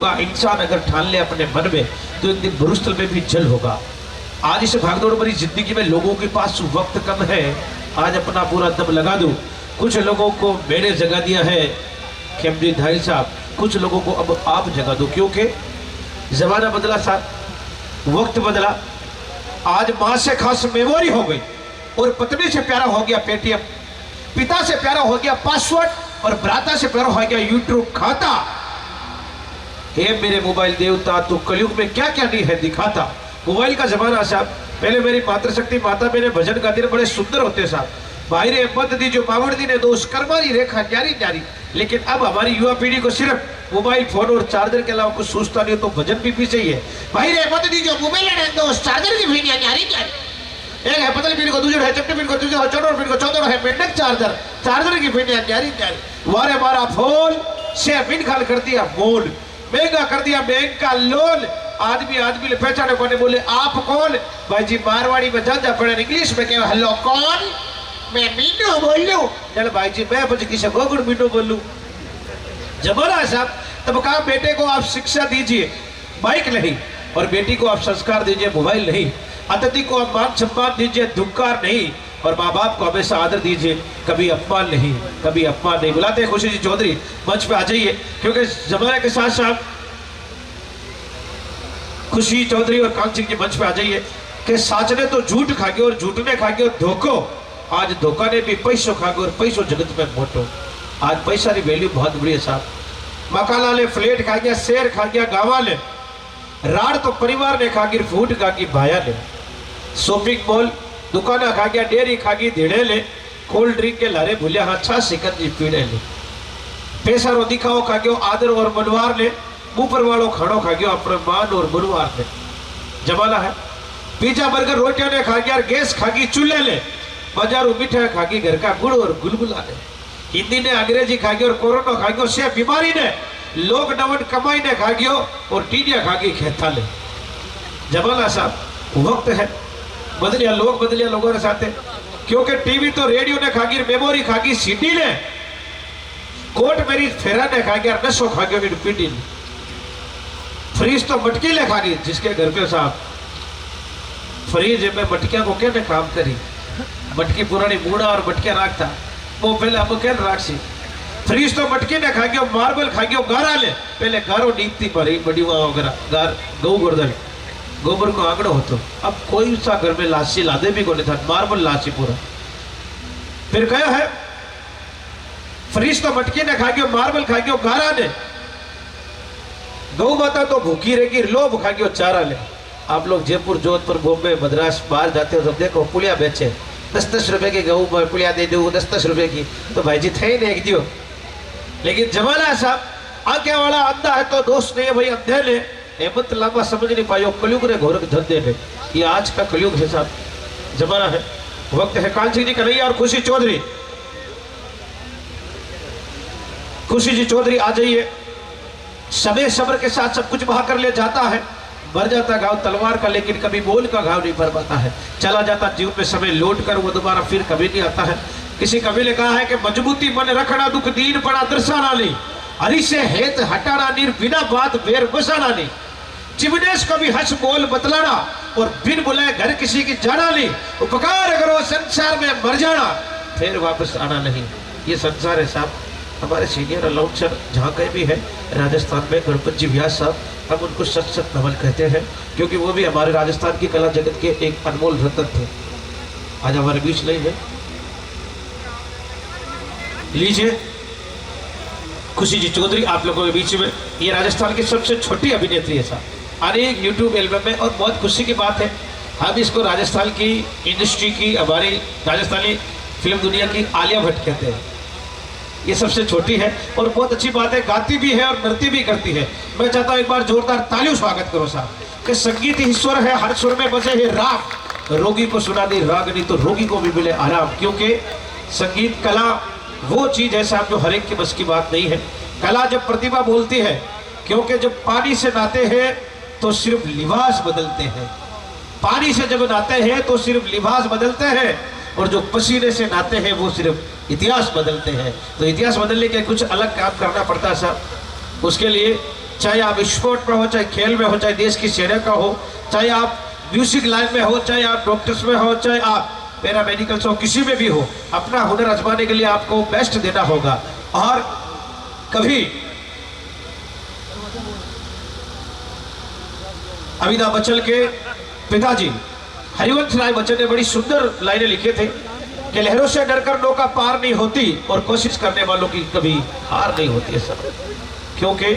इंसान अगर ठान ले अपने मन में तो एक दिन भूस्थल में भी जल होगा। आज इस भागदौड़ भरी जिंदगी में लोगों के पास वक्त कम है। आज अपना पूरा दम लगा दो। कुछ लोगों को मैंने जगा दिया है खेमजी धाई साहब, कुछ लोगों को अब आप जगा दो, क्योंकि जमाना बदला साहब, वक्त बदला। आज माँ से खास मेमोरी हो गई और पत्नी से प्यारा हो गया पेटीएम, पिता से प्यारा हो गया पासवर्ड और भ्राता से प्यारा हो गया यूट्यूब खाता। हे मेरे मोबाइल देवता, तू कलयुग में क्या क्या नहीं है दिखाता। मोबाइल का जमाना साहब। पहले मेरी मातृशक्ति माता मेरे भजन गाते बड़े सुंदर होते साहब। भाई रे पद दी जो बावड़ दी ने दोष कर्मारी रेखा न्यारी न्यारी। लेकिन अब हमारी युवा पीढ़ी को सिर्फ मोबाइल फोन और चार्जर के अलावा कुछ सोचता नहीं, तो भजन भी पीछे ही है। भाई रे पद दी जो मोबाइल ने दोष चार्जर की भी न्यारी न्यारी। एक है पतली पीढ़ी को दूसरा है चपटी पीढ़ी को तीसरा है चौदह पीढ़ी को चौदह है मेंढक चार्जर की भी न्यारी न्यारी। वारे मारा फोन से बिन खाल कर दिया बोल, महंगा कर दिया बैंक का लोन। आदमी पहचाने को बोले आप कौन? भाई जी मारवाड़ी में जा पड़े, इंग्लिश में कहे हेलो कौन? मैं मीनू बोल लूं। चल भाई जी मैं बच किसे गोगुड़ मीनू बोल लूं। जमाना साहब तब कहा बेटे को आप शिक्षा दीजिए बाइक नहीं, और बेटी को आप संस्कार दीजिए मोबाइल नहीं। अतिथि को आप मान सम्मान दीजिए धुक्कार नहीं, और माँ बाप को हमेशा आदर दीजिए कभी अपमान नहीं, कभी अपमान नहीं। बुलाते हैं खुशी जी चौधरी, मंच पे आ जाइए, क्योंकि जमाने के साथ साथ खुशी चौधरी और कांग सिंह जी मंच पे आ जाइए। कि साच ने तो झूठ खा गए और झूठ ने खा गए धोखो, आज धोखा ने भी पैसों खा गए और पैसों जगत में मोटो। आज पैसा की वैल्यू बहुत बड़ी है साहब। मकाना ले फ्लेट खा गया, शेर खा गया गावा ले, राड़ तो परिवार ने खा गई, फूट खा गई भाया ने। शॉपिंग मॉल दुकाना खा गया, डेयरी खा गई धीड़े ले, कोल्ड ड्रिंक के लारे भूलिया हाँ छा सिकंजी पीड़े ले। पैसा रो दिखाओ खा गयो आदर और मनवार ले, मुंह पर वालों खाड़ो खा गयो अपने मान और मनवार ले। जमाना है पिज्जा बर्गर रोटियां ने खा गया, गैस खा गई चूल्हे ले, बाजारू मिठाई खा गई घर का गुड़ और गुलगुला ले। हिंदी ने अंग्रेजी खा गई और कोरोना खा गयो, से बीमारी ने लॉकडाउन कमाई ने खा गयो और टीडिया खा गई खेता ले। जमाना साहब वक्त है बदलिया, लोग बदलिया लोगों के साथ है। क्योंकि टीवी तो रेडियो ने खा गई, मेमोरी खा गई सीडी ने, कोर्ट मेरी फेरा ने खा गया, नशो खा गया मेरी पीढ़ी ने। फ्रीज तो मटकी ले खा गई, जिसके घर पे साहब फ्रीज में मटकिया को क्या ने काम करी, मटकी पुरानी बूढ़ा और मटकिया राख था वो पहले अब क्या राख सी। फ्रीज तो मटकी ने खा गया, मार्बल खा गया, गारा ले पहले गारो नीपती पड़ी बड़ी वगैरह गार गऊ गोर्धन गोबर को आंकड़ो होतो। अब कोई सा घर में लाशी लादे भी कोने था, मार्बल लाशी पूरा। फिर कहा है फ्रीज तो मटकी ने खा गयो, मार्बल खा गयो गारा ने, गौ माता तो भूखी रहेगी, लोभ खा गयो चारा ले। आप लोग जयपुर जोधपुर बॉम्बे मद्रास बाहर जाते हो तो देखो पुलिया बेचे 10-10 रुपए की गऊ पुलिया दे दो 10-10 रुपए की, तो भाई जी थे नहीं दियो। लेकिन जमाना साहब आगे वाला अंधा है तो दोस्त नहीं है भाई, अंधे ने हेमंत लांबा समझ नहीं पायो कलयुग रे घोरक धंधे में। ये आज का कलयुग है साहब, जमाना है वक्त है। कान सिंह जी कन्हैया और खुशी चौधरी, खुशी जी चौधरी आ जाइए। समय सब्र के साथ सब कुछ बहा कर ले जाता है, भर जाता घाव तलवार का लेकिन कभी बोल का घाव नहीं भर पाता है। चला जाता जीव में समय लौट कर वो दोबारा फिर कभी नहीं आता है। किसी कवि ने कहा है कि मजबूती मन रखना दुख दीन पड़ा दर्शाना नहीं, हरि से हेत हटाना नहीं, बिना बात बेर बसाना नहीं। चिमनेश को भी हंस बोल बतलाना और बिन बुलाए घर किसी की जाना नहीं। उपकार करो संसार में मर जाना फिर वापस आना नहीं। ये संसार है साहब। हमारे सीनियर अलाउंसर जहाँ कहीं भी है राजस्थान में गणपत जी व्यास साहब, हम उनको सच सच नमन कहते हैं, क्योंकि वो भी हमारे राजस्थान की कला जगत के एक अनमोल रत्न थे। आज हमारे बीच नहीं है। लीजिए खुशी जी चौधरी आप लोगों के बीच में। ये राजस्थान की सबसे छोटी अभिनेत्री है साहब, अनेक यूट्यूब एल्बम में, और बहुत खुशी की बात है हम इसको राजस्थान की इंडस्ट्री की, हमारी राजस्थानी फिल्म दुनिया की आलिया भट्ट कहते हैं। ये सबसे छोटी है और बहुत अच्छी बात है, गाती भी है और नृत्य भी करती है। मैं चाहता हूँ एक बार जोरदार तालियों स्वागत करो साहब। कि संगीत ही स्वर है, हर सुर में बसे है राग, रोगी को सुना दे राग नहीं तो रोगी को भी मिले आराम। क्योंकि संगीत कला वो चीज है साहब जो हर एक के बस की बात नहीं है। कला जब प्रतिभा बोलती है, क्योंकि जब पानी से नहाते हैं तो सिर्फ लिबास बदलते हैं, पानी से जब नहाते हैं तो सिर्फ लिबास बदलते हैं, और जो पसीने से नहाते हैं वो सिर्फ इतिहास बदलते हैं। तो इतिहास बदलने के कुछ अलग काम करना पड़ता है साहब। उसके लिए चाहे आप स्पोर्ट में हो, चाहे खेल में हो, चाहे देश की सेना का हो, चाहे आप म्यूजिक लाइन में हो, चाहे आप डॉक्टर्स में हो, चाहे आप पैरामेडिकल्स हो, किसी में भी हो, अपना हुनर आजमाने के लिए आपको बेस्ट देना होगा। और कभी अमिताभ बच्चन के पिताजी हरिवंश राय बच्चन ने बड़ी सुंदर लाइनें लिखे थे कि लहरों से डरकर नौका पार नहीं होती और कोशिश करने वालों की कभी हार नहीं होती है सर। क्योंकि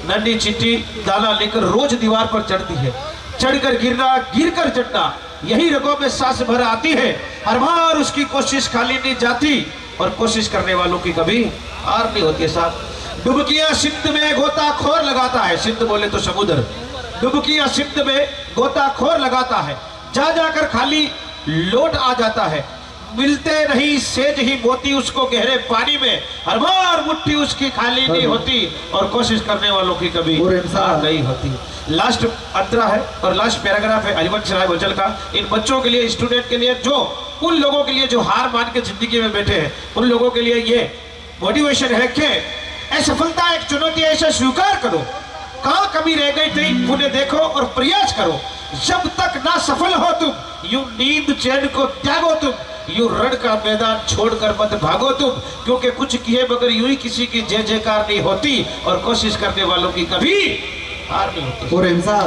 नन्ही चिट्ठी दाना लेकर रोज दीवार पर चढ़ती है, चढ़कर गिरना, गिरकर चढ़ना, यही रगों में सांस भर आती है। हर बार उसकी कोशिश खाली नहीं जाती और कोशिश करने वालों की कभी हार नहीं होती है साहब। डुबकियां सिंध में गोताखोर लगाता है, सिंध बोले तो समुद्र, डुबकियां सिंध में गोताखोर लगाता है, जा जाकर खाली लौट आ जाता है। मिलते नहीं सेज ही मोती उसको गहरे पानी में, हर बार मुट्ठी उसकी खाली नहीं होती और कोशिश करने वालों की कभी हार नहीं होती। लास्ट अंतरा है और लास्ट पैराग्राफ है हरिवंश राय बच्चन का। इन बच्चों के लिए, स्टूडेंट के लिए, जो उन लोगों के लिए जो हार मान के जिंदगी में बैठे हैं, उन लोगों के लिए ये मोटिवेशन है कि असफलता एक चुनौती है, इसे स्वीकार करो, कहाँ कमी रह गई थी उन्हें देखो और प्रयास करो। जब तक ना सफल हो तुम, यूं नींद चैन को त्यागो तुम, यूं रण का मैदान छोड़कर मत भागो तुम, क्योंकि कुछ किए मगर यूं ही किसी की जय जयकार नहीं होती और कोशिश करने वालों की कभी हार नहीं होती। और हिंसा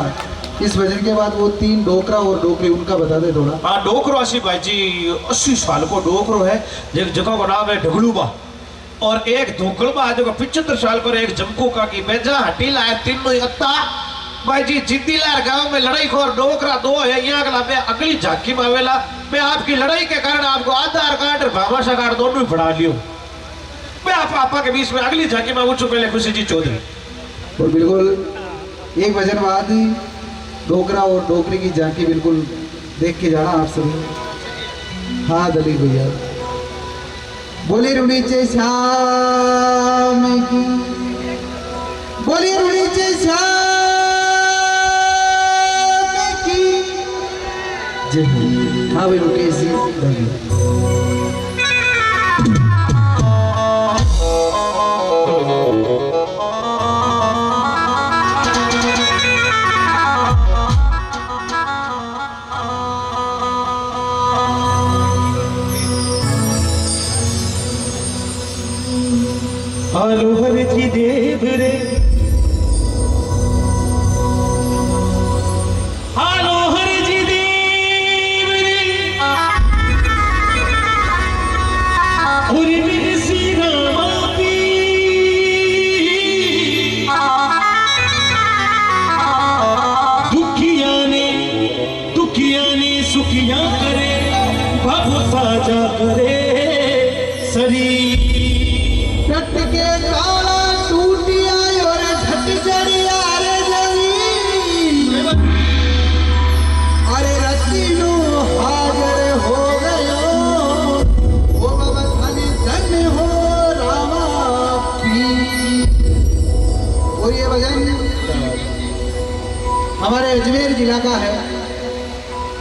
इस भजन के बाद वो 3 डोकरा और डोकरी उनका बता दे थोड़ा। हाँ, डोकरो आसिफ भाई जी 80 साल को डोकरो है, एक जगह का नाम है ढगलूबा, और एक धोकलबा जो 75 साल पर एक जमकू का की बेजा हटीला है, तीनों अत्ता भाई जी जिद्दीलार गांव में लड़ाई खोर डोकरा 2 है। यहाँ अगला मैं अगली झांकी में आवेला, मैं आपकी लड़ाई के कारण आपको आधार कार्ड और भामाशा कार्ड दोनों ही बढ़ा लियो। मैं आप पापा के बीच में अगली झांकी में उठ पहले खुशी जी चौधरी। और बिल्कुल एक भजन बाद डोकरा और डोकरी की झांकी बिल्कुल देख के जाना आप सभी। हाँ दलील भैया बोली रुणीचे श्याम की, बोली रुणीचे श्याम की जय। हाँ भाई रुकेश जी धन्यवाद। आलू हर जी देव रे, आलू हर जी देव रे, और मेरे श्री रामापी दुखिया ने सुखिया करे, बाबू साजा करे सरी टट के काला टूटिया और झट जड़िया रे जरी, अरे रतीनो हाजर हो गयो, वो बाबा थाने धन्य हो रामा पी। और ये भजन हमारे अजमेर जिला का है,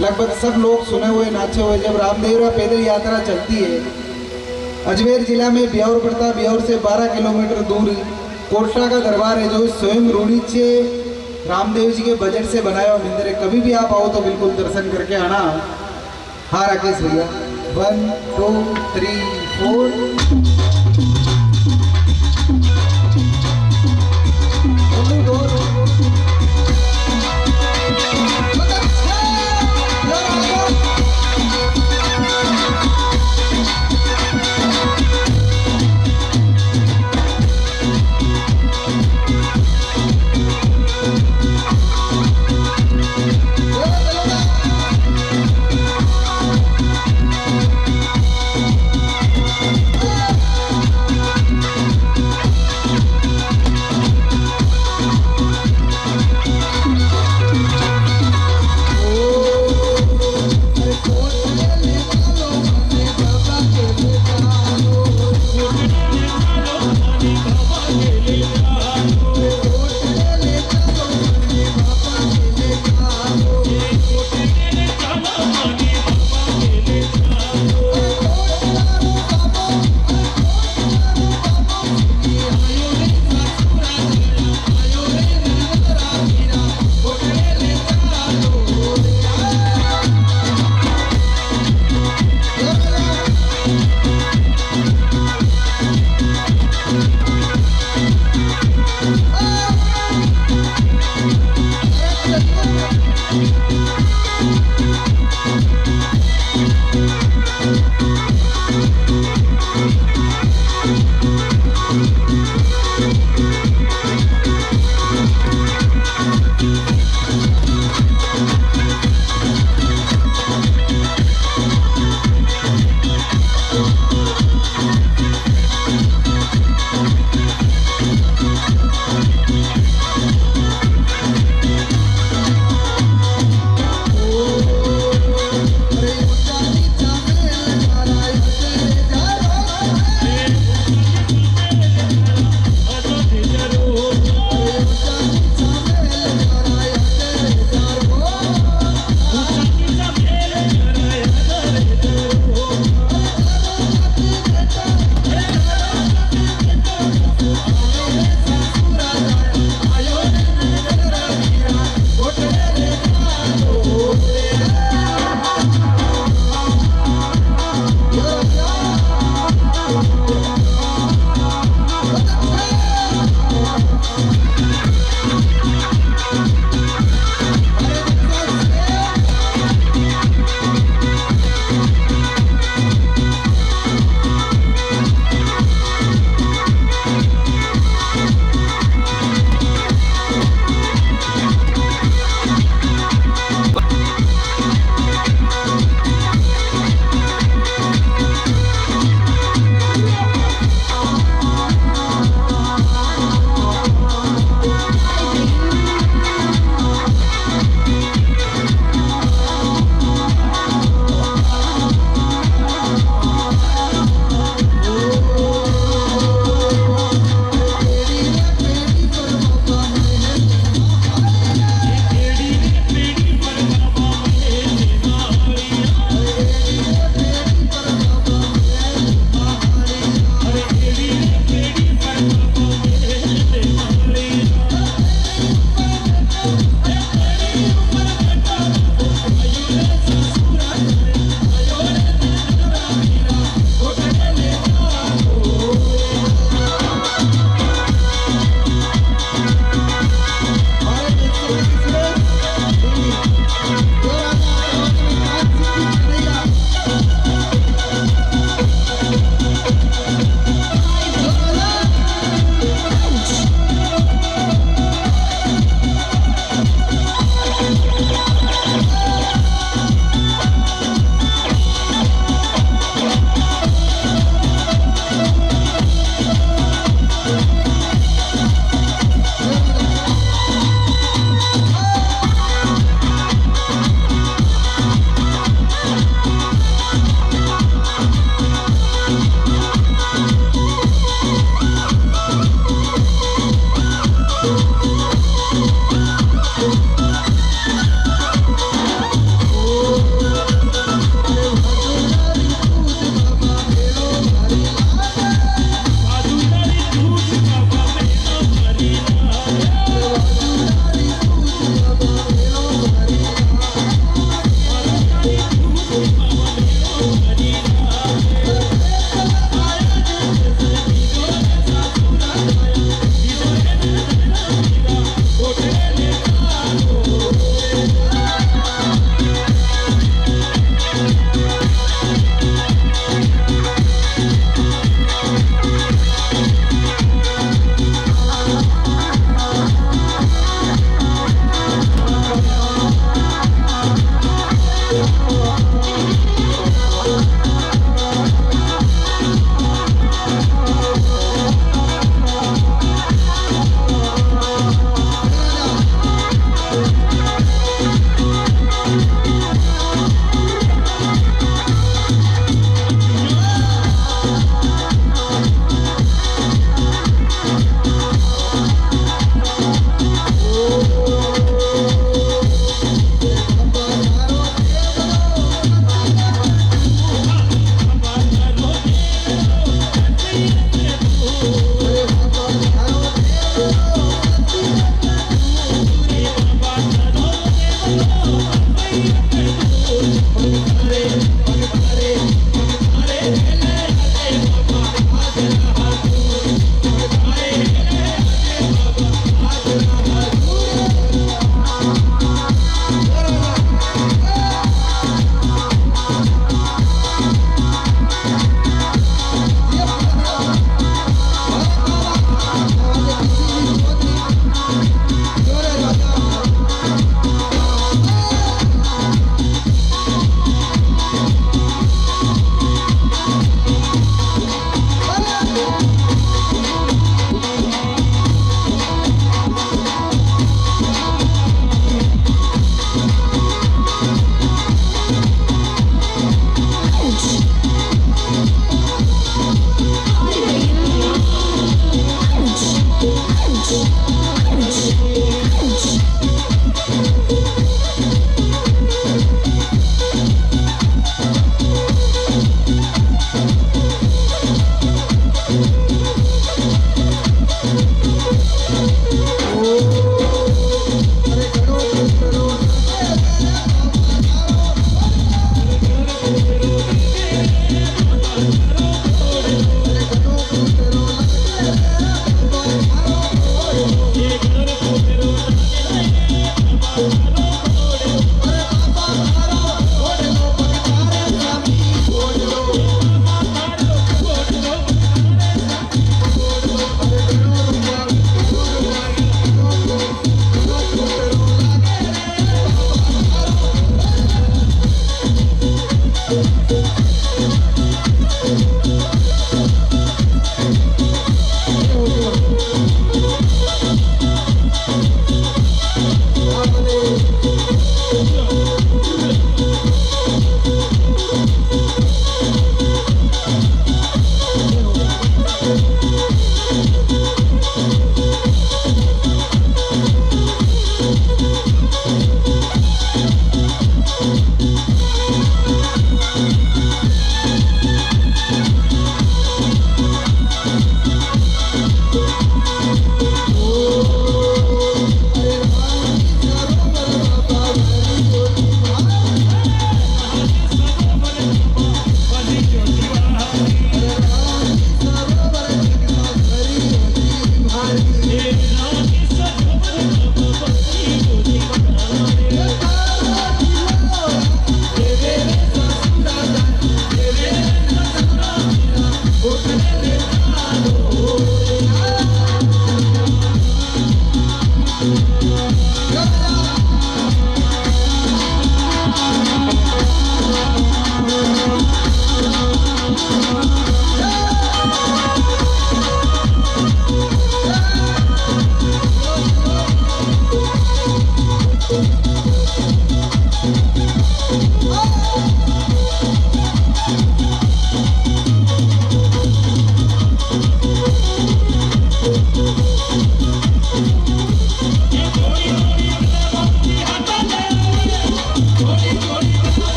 लगभग सब लोग सुने हुए नाचे हुए। जब रामदेवरा पैदल यात्रा चलती है अजमेर जिला में ब्यावर पड़ता, ब्यावर से 12 किलोमीटर दूर कोटला का दरबार है, जो स्वयं रूणीचे रामदेव जी के बजट से बनाया हुआ मंदिर है। कभी भी आप आओ तो बिल्कुल दर्शन करके आना। हाँ राकेश भैया 1 2 3 4 Oh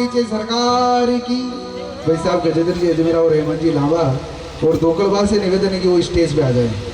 नीचे सरकार की। भाई साहब गजेंद्र जी अजमेरा और हेमंत जी लांबा और दोकलबाज से निवेदन है कि वो स्टेज पे आ जाए।